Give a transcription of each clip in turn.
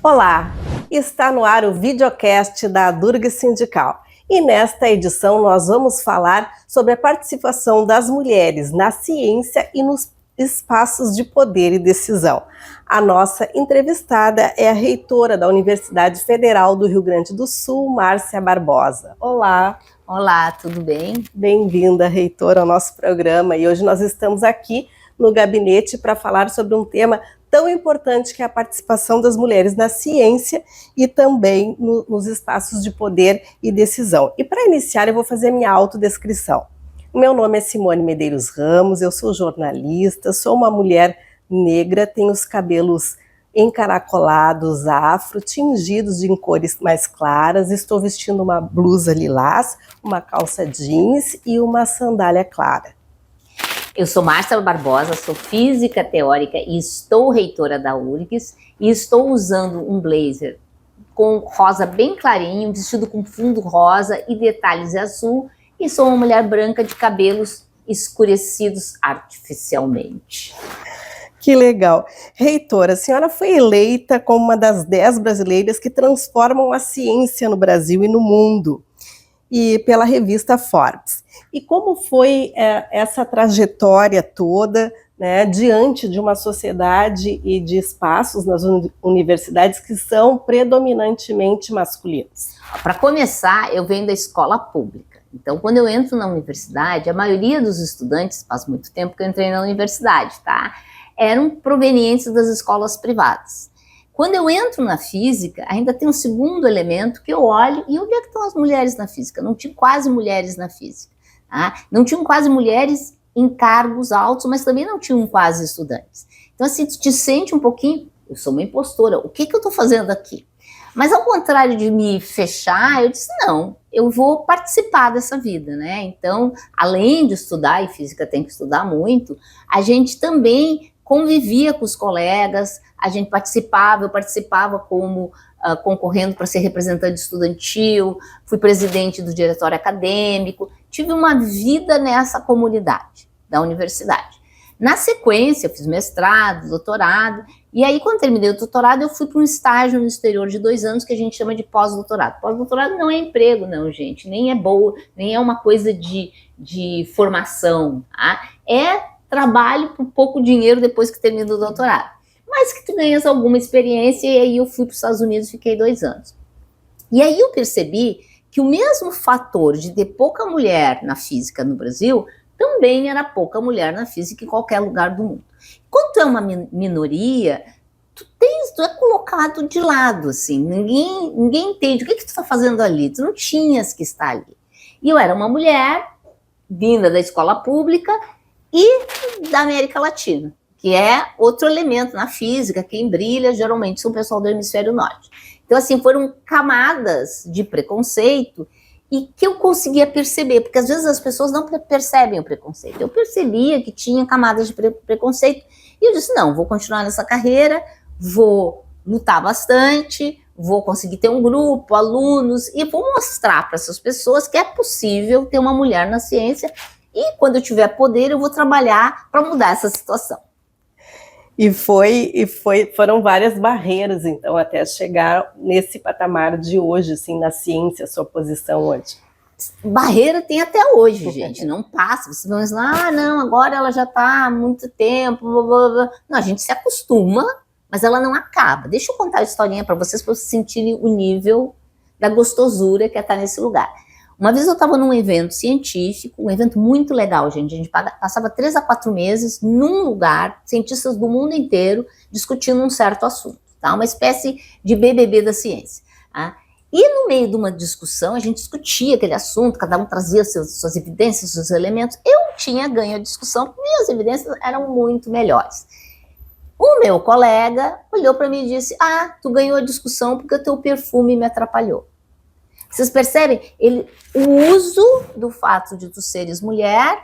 Olá, está no ar o videocast da Durga Sindical e nesta edição nós vamos falar sobre a participação das mulheres na ciência e nos espaços de poder e decisão. A nossa entrevistada é a reitora da Universidade Federal do Rio Grande do Sul, Márcia Barbosa. Olá! Olá, tudo bem? Bem-vinda, reitora, ao nosso programa, e hoje nós estamos aqui no gabinete para falar sobre um tema tão importante que é a participação das mulheres na ciência e também nos espaços de poder e decisão. E para iniciar eu vou fazer minha autodescrição. O meu nome é Simone Medeiros Ramos, eu sou jornalista, sou uma mulher negra, tenho os cabelos encaracolados, afro, tingidos em cores mais claras, estou vestindo uma blusa lilás, uma calça jeans e uma sandália clara. Eu sou Márcia Barbosa, sou física teórica e estou reitora da URGS e estou usando um blazer com rosa bem clarinho, vestido com fundo rosa e detalhes azul, e sou uma mulher branca de cabelos escurecidos artificialmente. Que legal. Reitora, a senhora foi eleita como uma das 10 brasileiras que transformam a ciência no Brasil e no mundo, e pela revista Forbes. E como foi essa trajetória toda, né, diante de uma sociedade e de espaços nas universidades que são predominantemente masculinos? Para começar, eu venho da escola pública. Então, quando eu entro na universidade, a maioria dos estudantes, faz muito tempo que eu entrei na universidade, tá? Eram provenientes das escolas privadas. Quando eu entro na física, ainda tem um segundo elemento que eu olho, e onde é que estão as mulheres na física? Não tinha quase mulheres na física. Tá? Não tinham quase mulheres em cargos altos, mas também não tinham quase estudantes. Então, assim, tu te sente um pouquinho, eu sou uma impostora, o que eu estou fazendo aqui? Mas ao contrário de me fechar, eu disse, não, eu vou participar dessa vida, né? Então, além de estudar, e física tem que estudar muito, a gente também convivia com os colegas, a gente participava, eu participava como concorrendo para ser representante estudantil, fui presidente do diretório acadêmico, tive uma vida nessa comunidade da universidade. Na sequência, eu fiz mestrado, doutorado, e aí quando terminei o doutorado, eu fui para um estágio no exterior de 2 anos que a gente chama de pós-doutorado. Pós-doutorado não é emprego, não, gente, nem é boa, nem é uma coisa de formação, tá? É trabalho por pouco dinheiro depois que termina o doutorado. Mas que tu ganhas alguma experiência, e aí eu fui para os Estados Unidos e fiquei 2 anos. E aí eu percebi que o mesmo fator de ter pouca mulher na física no Brasil, também era pouca mulher na física em qualquer lugar do mundo. Quando tu é uma minoria, tu é colocado de lado, assim, ninguém entende o que tu está fazendo ali, tu não tinhas que estar ali. E eu era uma mulher, vinda da escola pública e da América Latina, que é outro elemento na física, quem brilha geralmente são o pessoal do hemisfério norte. Então, assim, foram camadas de preconceito e que eu conseguia perceber, porque às vezes as pessoas não percebem o preconceito. Eu percebia que tinha camadas de preconceito e eu disse, não, vou continuar nessa carreira, vou lutar bastante, vou conseguir ter um grupo, alunos, e vou mostrar para essas pessoas que é possível ter uma mulher na ciência e quando eu tiver poder eu vou trabalhar para mudar essa situação. Foram várias barreiras, então, até chegar nesse patamar de hoje, assim, na ciência, a sua posição hoje. Barreira tem até hoje, gente, não passa. Vocês vão dizer, não, agora ela já está há muito tempo, blá, blá, blá. Não, a gente se acostuma, mas ela não acaba. Deixa eu contar a historinha para vocês sentirem o nível da gostosura que é estar nesse lugar. Uma vez eu estava num evento científico, um evento muito legal, gente. A gente passava 3 a 4 meses num lugar, cientistas do mundo inteiro discutindo um certo assunto, tá? Uma espécie de BBB da ciência. Tá? E no meio de uma discussão, a gente discutia aquele assunto, cada um trazia suas evidências, seus elementos. Eu tinha ganho a discussão, porque minhas evidências eram muito melhores. O meu colega olhou para mim e disse, tu ganhou a discussão porque o teu perfume me atrapalhou. Vocês percebem? O uso do fato de tu seres mulher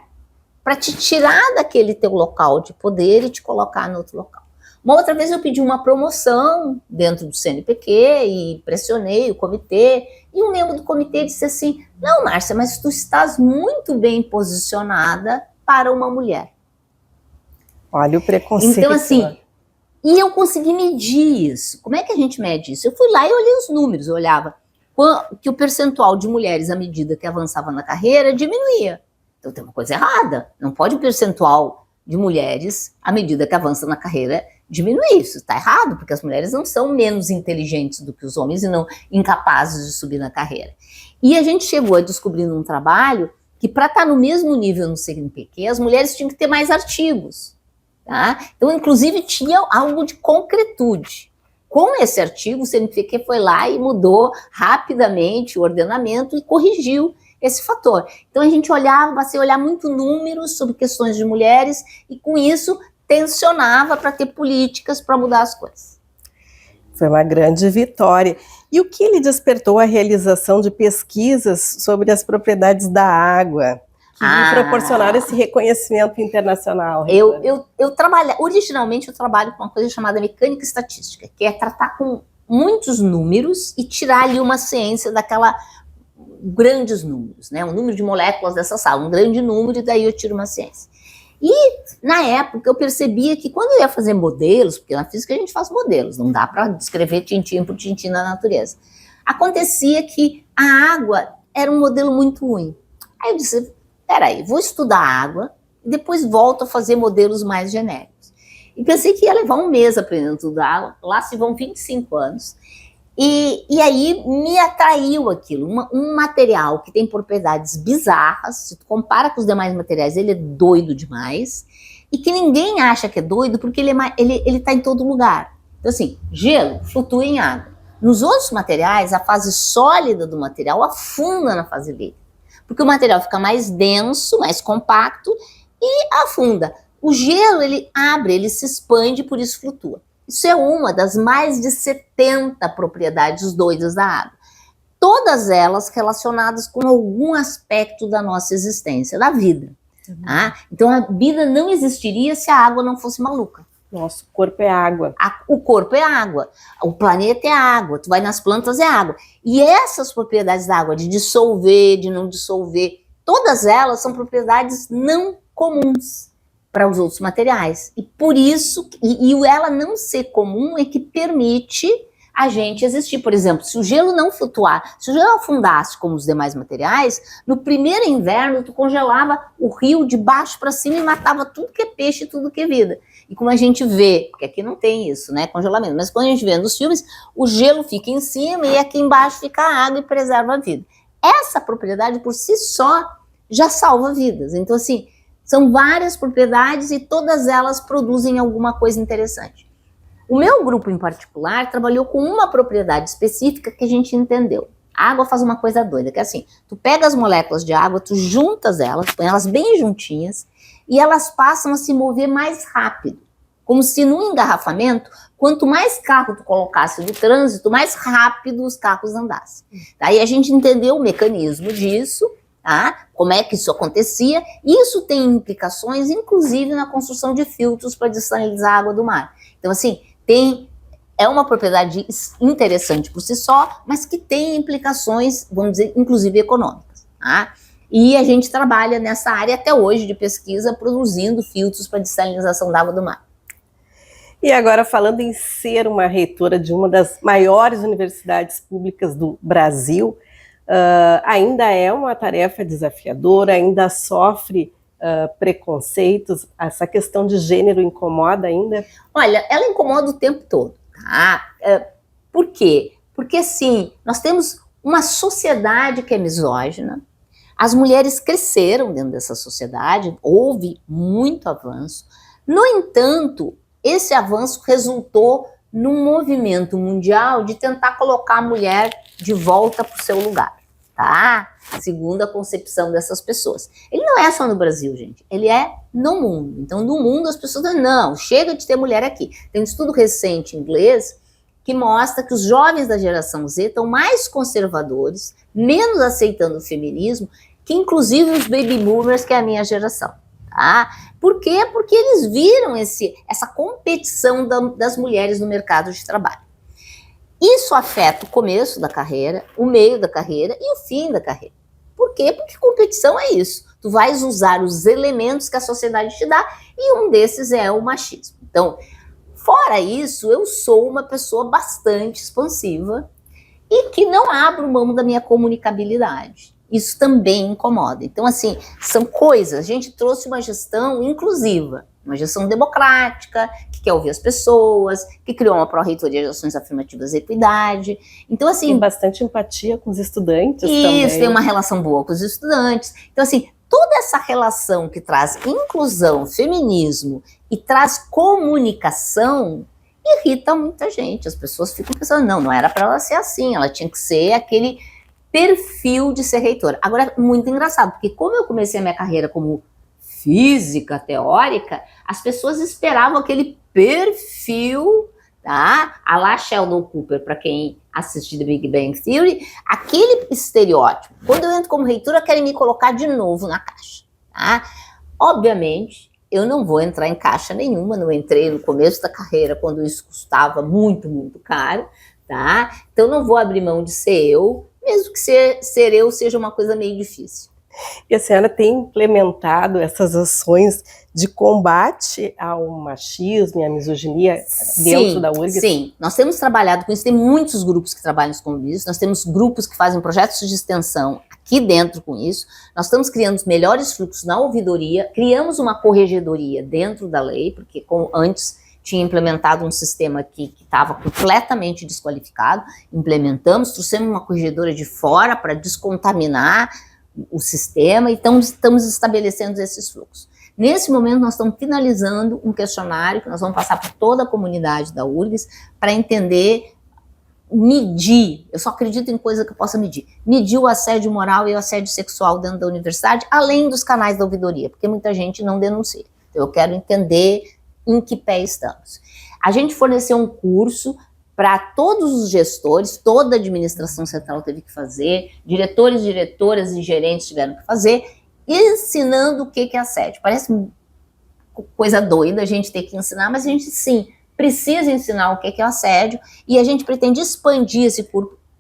para te tirar daquele teu local de poder e te colocar no outro local. Uma outra vez eu pedi uma promoção dentro do CNPq e pressionei o comitê, e um membro do comitê disse assim, não, Márcia, mas tu estás muito bem posicionada para uma mulher. Olha o preconceito. Então, assim, E eu consegui medir isso. Como é que a gente mede isso? Eu fui lá e olhei os números, eu olhava que o percentual de mulheres à medida que avançava na carreira diminuía. Então tem uma coisa errada. Não pode o percentual de mulheres à medida que avança na carreira diminuir. Isso está errado, porque as mulheres não são menos inteligentes do que os homens e não incapazes de subir na carreira. E a gente chegou a descobrir num trabalho que para estar no mesmo nível no CNPq, as mulheres tinham que ter mais artigos. Tá? Então, inclusive, tinha algo de concretude. Com esse artigo, o CNPq foi lá e mudou rapidamente o ordenamento e corrigiu esse fator. Então, a gente passei a olhar muito números sobre questões de mulheres e, com isso, tensionava para ter políticas para mudar as coisas. Foi uma grande vitória. E o que lhe despertou a realização de pesquisas sobre as propriedades da água, que lhe proporcionaram esse reconhecimento internacional? Originalmente eu trabalho com uma coisa chamada mecânica estatística, que é tratar com muitos números e tirar ali uma ciência daquela grandes números, né? Um número de moléculas dessa sala, um grande número, e daí eu tiro uma ciência. E na época eu percebia que quando eu ia fazer modelos, porque na física a gente faz modelos, não dá para descrever tintim por tintim na natureza, acontecia que a água era um modelo muito ruim. Aí eu disse, peraí, vou estudar a água e depois volto a fazer modelos mais genéricos. E pensei que ia levar um mês aprendendo tudo da água, lá se vão 25 anos. E aí me atraiu aquilo, um material que tem propriedades bizarras, se tu compara com os demais materiais, ele é doido demais, e que ninguém acha que é doido porque ele tá em todo lugar. Então assim, gelo flutua em água. Nos outros materiais, a fase sólida do material afunda na fase líquida, porque o material fica mais denso, mais compacto e afunda. O gelo, ele abre, ele se expande, por isso flutua. Isso é uma das mais de 70 propriedades doidas da água. Todas elas relacionadas com algum aspecto da nossa existência, da vida. Tá? Então a vida não existiria se a água não fosse maluca. Nosso corpo é água. O corpo é água, o planeta é água, tu vai nas plantas é água. E essas propriedades da água, de dissolver, de não dissolver, todas elas são propriedades não comuns para os outros materiais. E por isso, ela não ser comum é que permite a gente existir. Por exemplo, se o gelo não flutuar, se o gelo afundasse como os demais materiais, no primeiro inverno tu congelava o rio de baixo para cima e matava tudo que é peixe e tudo que é vida. E como a gente vê, porque aqui não tem isso, né, congelamento, mas quando a gente vê nos filmes, o gelo fica em cima e aqui embaixo fica a água e preserva a vida. Essa propriedade por si só já salva vidas. Então assim, são várias propriedades e todas elas produzem alguma coisa interessante. O meu grupo em particular trabalhou com uma propriedade específica que a gente entendeu. A água faz uma coisa doida, que é assim, tu pega as moléculas de água, tu juntas elas, põe elas bem juntinhas e elas passam a se mover mais rápido. Como se no engarrafamento, quanto mais carro tu colocasse no trânsito, mais rápido os carros andassem. Daí a gente entendeu o mecanismo disso, tá? Como é que isso acontecia? Isso tem implicações, inclusive, na construção de filtros para dessalinizar a água do mar. Então, assim, é uma propriedade interessante por si só, mas que tem implicações, vamos dizer, inclusive econômicas. Tá? E a gente trabalha nessa área até hoje de pesquisa, produzindo filtros para dessalinização da água do mar. E agora, falando em ser uma reitora de uma das maiores universidades públicas do Brasil, ainda é uma tarefa desafiadora, ainda sofre preconceitos, essa questão de gênero incomoda ainda? Olha, ela incomoda o tempo todo, tá? Por quê? Porque, assim, nós temos uma sociedade que é misógina, as mulheres cresceram dentro dessa sociedade, houve muito avanço, no entanto, esse avanço resultou num movimento mundial de tentar colocar a mulher de volta para o seu lugar, tá? Segundo a concepção dessas pessoas. Ele não é só no Brasil, gente, ele é no mundo. Então, no mundo, as pessoas dizem, não, chega de ter mulher aqui. Tem um estudo recente em inglês que mostra que os jovens da geração Z estão mais conservadores, menos aceitando o feminismo, que inclusive os baby boomers, que é a minha geração. Tá? Por quê? Porque eles viram essa competição das mulheres no mercado de trabalho. Isso afeta o começo da carreira, o meio da carreira e o fim da carreira. Por quê? Porque competição é isso. Tu vais usar os elementos que a sociedade te dá e um desses é o machismo. Então, Fora isso, eu sou uma pessoa bastante expansiva e que não abro mão da minha comunicabilidade. Isso também incomoda. Então, assim, são coisas. A gente trouxe uma gestão inclusiva, uma gestão democrática, que quer ouvir as pessoas, que criou uma pró-reitoria de ações afirmativas e equidade. Então, assim... Tem bastante empatia com os estudantes isso, também. Isso, tem uma relação boa com os estudantes. Então, assim, toda essa relação que traz inclusão, feminismo e traz comunicação irrita muita gente. As pessoas ficam pensando, não era para ela ser assim, ela tinha que ser aquele perfil de ser reitora. Agora, é muito engraçado, porque como eu comecei a minha carreira como física teórica, as pessoas esperavam aquele perfil, tá? A lá Sheldon Cooper, para quem assiste The Big Bang Theory, aquele estereótipo. Quando eu entro como reitora, querem me colocar de novo na caixa, tá? Obviamente, eu não vou entrar em caixa nenhuma, não entrei no começo da carreira, quando isso custava muito, muito caro, tá? Então, não vou abrir mão de ser eu, mesmo que ser eu seja uma coisa meio difícil. E a senhora tem implementado essas ações de combate ao machismo e à misoginia dentro da URGS? Sim, nós temos trabalhado com isso, tem muitos grupos que trabalham com isso, nós temos grupos que fazem projetos de extensão aqui dentro com isso, nós estamos criando os melhores fluxos na ouvidoria, criamos uma corregedoria dentro da lei, porque como antes tinha implementado um sistema aqui que estava completamente desqualificado, implementamos, trouxemos uma corregedora de fora para descontaminar o sistema e estamos estabelecendo esses fluxos. Nesse momento, nós estamos finalizando um questionário que nós vamos passar por toda a comunidade da URGS para entender, medir, eu só acredito em coisa que eu possa medir o assédio moral e o assédio sexual dentro da universidade, além dos canais da ouvidoria, porque muita gente não denuncia. Então, eu quero entender em que pé estamos. A gente forneceu um curso para todos os gestores, toda a administração central teve que fazer, diretores, diretoras e gerentes tiveram que fazer, ensinando o que é assédio. Parece coisa doida a gente ter que ensinar, mas a gente sim precisa ensinar o que é assédio e a gente pretende expandir esse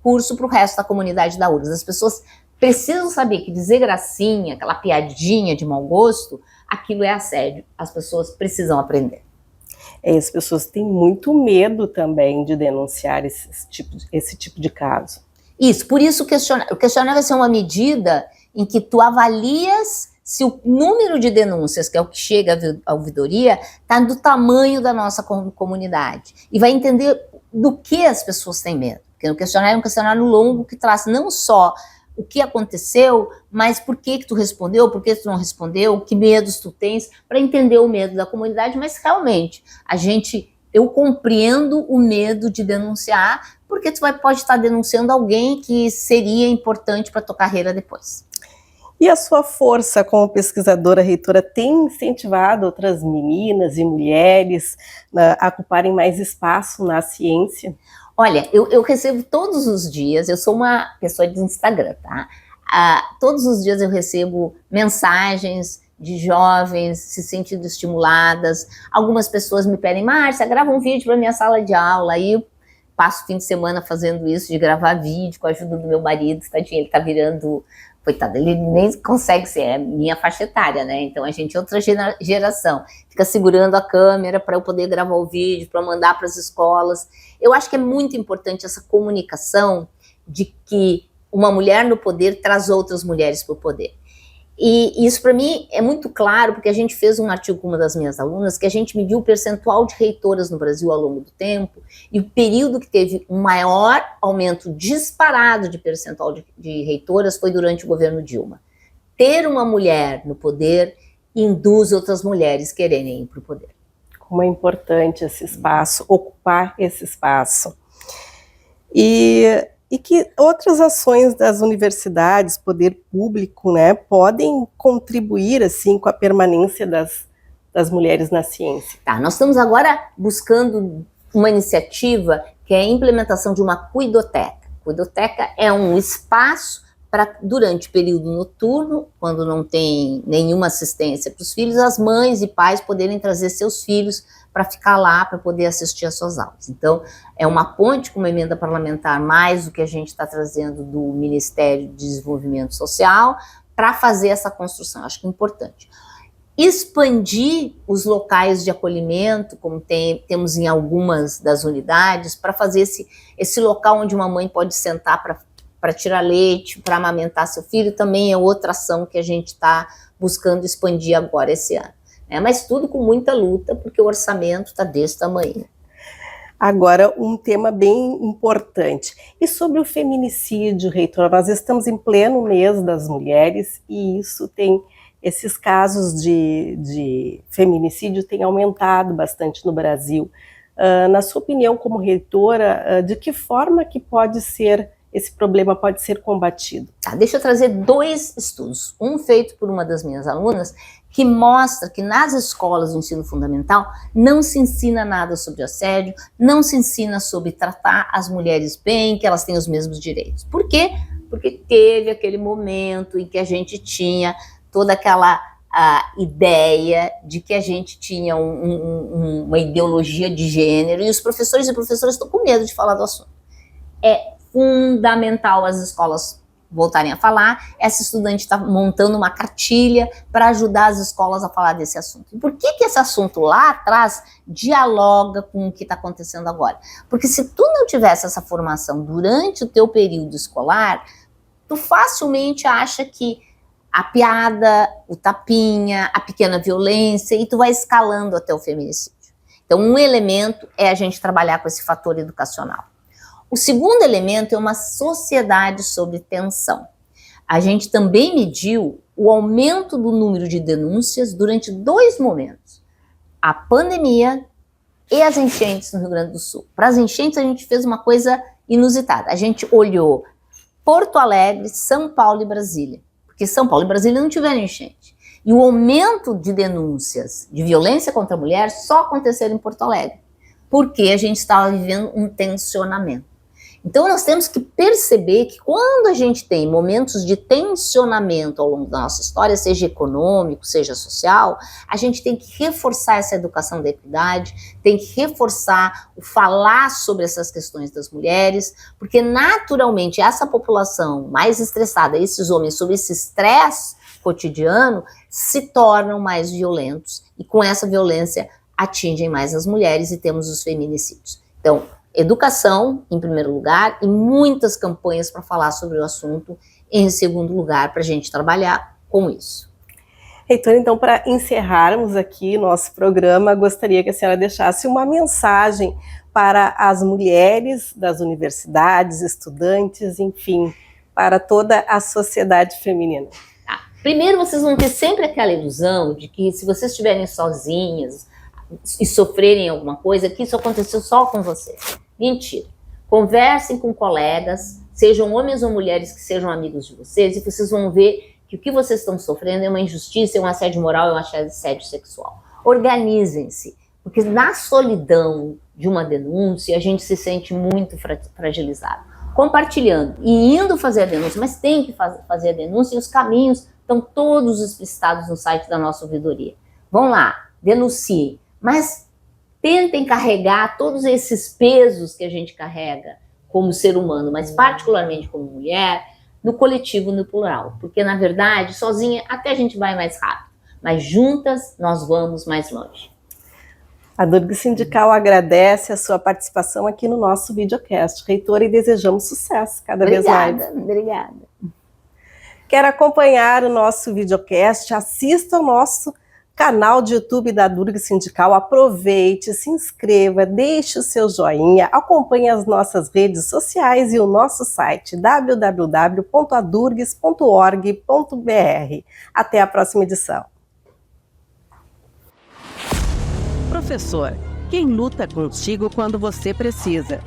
curso para o resto da comunidade da URGS. As pessoas precisam saber que dizer gracinha, aquela piadinha de mau gosto, aquilo é assédio. As pessoas precisam aprender. As pessoas têm muito medo também de denunciar esse tipo de caso. Isso, por isso o questionário vai ser uma medida em que tu avalias se o número de denúncias, que é o que chega à ouvidoria, está do tamanho da nossa comunidade. E vai entender do que as pessoas têm medo. Porque o questionário é um questionário longo que traz não só o que aconteceu, mas por que tu respondeu, por que tu não respondeu, que medos tu tens, para entender o medo da comunidade, mas realmente, eu compreendo o medo de denunciar, porque tu pode estar denunciando alguém que seria importante para tua carreira depois. E a sua força como pesquisadora, reitora, tem incentivado outras meninas e mulheres a ocuparem mais espaço na ciência? Olha, eu recebo todos os dias, eu sou uma pessoa de Instagram, tá? Todos os dias eu recebo mensagens de jovens se sentindo estimuladas. Algumas pessoas me pedem, Márcia, grava um vídeo para minha sala de aula. Aí eu passo o fim de semana fazendo isso, de gravar vídeo com a ajuda do meu marido, tadinho, ele tá virando... Coitado, ele nem consegue ser, é minha faixa etária, né? Então a gente é outra geração. Fica segurando a câmera para eu poder gravar o vídeo, para mandar para as escolas. Eu acho que é muito importante essa comunicação de que uma mulher no poder traz outras mulheres para o poder. E isso para mim é muito claro, porque a gente fez um artigo com uma das minhas alunas, que a gente mediu o percentual de reitoras no Brasil ao longo do tempo, e o período que teve um maior aumento disparado de percentual de reitoras foi durante o governo Dilma. Ter uma mulher no poder induz outras mulheres quererem ir para o poder. Como é importante esse espaço, ocupar esse espaço. E que outras ações das universidades, poder público, né, podem contribuir assim com a permanência das mulheres na ciência? Tá, nós estamos agora buscando uma iniciativa que é a implementação de uma cuidoteca. Cuidoteca é um espaço para, durante o período noturno, quando não tem nenhuma assistência para os filhos, as mães e pais poderem trazer seus filhos para ficar lá, para poder assistir às suas aulas. Então, é uma ponte com uma emenda parlamentar, mais do que a gente está trazendo do Ministério de Desenvolvimento Social, para fazer essa construção. Acho que é importante. expandir os locais de acolhimento, como temos em algumas das unidades, para fazer esse local onde uma mãe pode sentar para tirar leite, para amamentar seu filho, também é outra ação que a gente está buscando expandir agora esse ano. Mas tudo com muita luta, porque o orçamento está desse tamanho. Agora, um tema bem importante. E sobre o feminicídio, reitora? Nós estamos em pleno mês das mulheres e isso tem, esses casos de feminicídio têm aumentado bastante no Brasil. Na sua opinião, como reitora, de que forma que esse problema pode ser combatido? Deixa eu trazer 2 estudos. Um feito por uma das minhas alunas, que mostra que nas escolas do ensino fundamental não se ensina nada sobre assédio, não se ensina sobre tratar as mulheres bem, que elas têm os mesmos direitos. Por quê? Porque teve aquele momento em que a gente tinha toda aquela ideia de que a gente tinha uma ideologia de gênero, e os professores e professoras estão com medo de falar do assunto. É fundamental as escolas voltarem a falar. Essa estudante está montando uma cartilha para ajudar as escolas a falar desse assunto. E por que esse assunto lá atrás dialoga com o que está acontecendo agora? Porque se tu não tivesse essa formação durante o teu período escolar, tu facilmente acha que a piada, o tapinha, a pequena violência, e tu vai escalando até o feminicídio. Então, um elemento é a gente trabalhar com esse fator educacional. O segundo elemento é uma sociedade sob tensão. A gente também mediu o aumento do número de denúncias durante 2 momentos: a pandemia e as enchentes no Rio Grande do Sul. Para as enchentes, a gente fez uma coisa inusitada. A gente olhou Porto Alegre, São Paulo e Brasília, porque São Paulo e Brasília não tiveram enchente. E o aumento de denúncias de violência contra a mulher só aconteceu em Porto Alegre, porque a gente estava vivendo um tensionamento. Então, nós temos que perceber que quando a gente tem momentos de tensionamento ao longo da nossa história, seja econômico, seja social, a gente tem que reforçar essa educação da equidade, tem que reforçar o falar sobre essas questões das mulheres, porque naturalmente essa população mais estressada, esses homens sob esse estresse cotidiano, se tornam mais violentos e com essa violência atingem mais as mulheres e temos os feminicídios. Então, educação, em primeiro lugar, e muitas campanhas para falar sobre o assunto, em segundo lugar, para a gente trabalhar com isso. Reitora, então, para encerrarmos aqui nosso programa, gostaria que a senhora deixasse uma mensagem para as mulheres das universidades, estudantes, enfim, para toda a sociedade feminina. Primeiro, vocês vão ter sempre aquela ilusão de que se vocês estiverem sozinhas e sofrerem alguma coisa, que isso aconteceu só com você. Mentira. Conversem com colegas, sejam homens ou mulheres que sejam amigos de vocês, e vocês vão ver que o que vocês estão sofrendo é uma injustiça, é um assédio moral, é um assédio sexual. Organizem-se, porque na solidão de uma denúncia a gente se sente muito fragilizado. Compartilhando e indo fazer a denúncia, mas tem que fazer a denúncia, e os caminhos estão todos explicitados no site da nossa ouvidoria. Vão lá, denunciem, mas tentem carregar todos esses pesos que a gente carrega como ser humano, mas particularmente como mulher, no coletivo, no plural. Porque, na verdade, sozinha até a gente vai mais rápido, mas juntas nós vamos mais longe. A Durga Sindical agradece a sua participação aqui no nosso videocast, reitora, e desejamos sucesso cada vez mais. Obrigada. Quer acompanhar o nosso videocast? Assista ao nosso canal de YouTube da Durga Sindical, aproveite, se inscreva, deixe o seu joinha, acompanhe as nossas redes sociais e o nosso site www.adurgs.org.br. Até a próxima edição. Professor, quem luta contigo quando você precisa?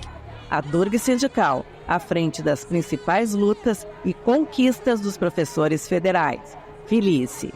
A Durga Sindical, à frente das principais lutas e conquistas dos professores federais. Felice.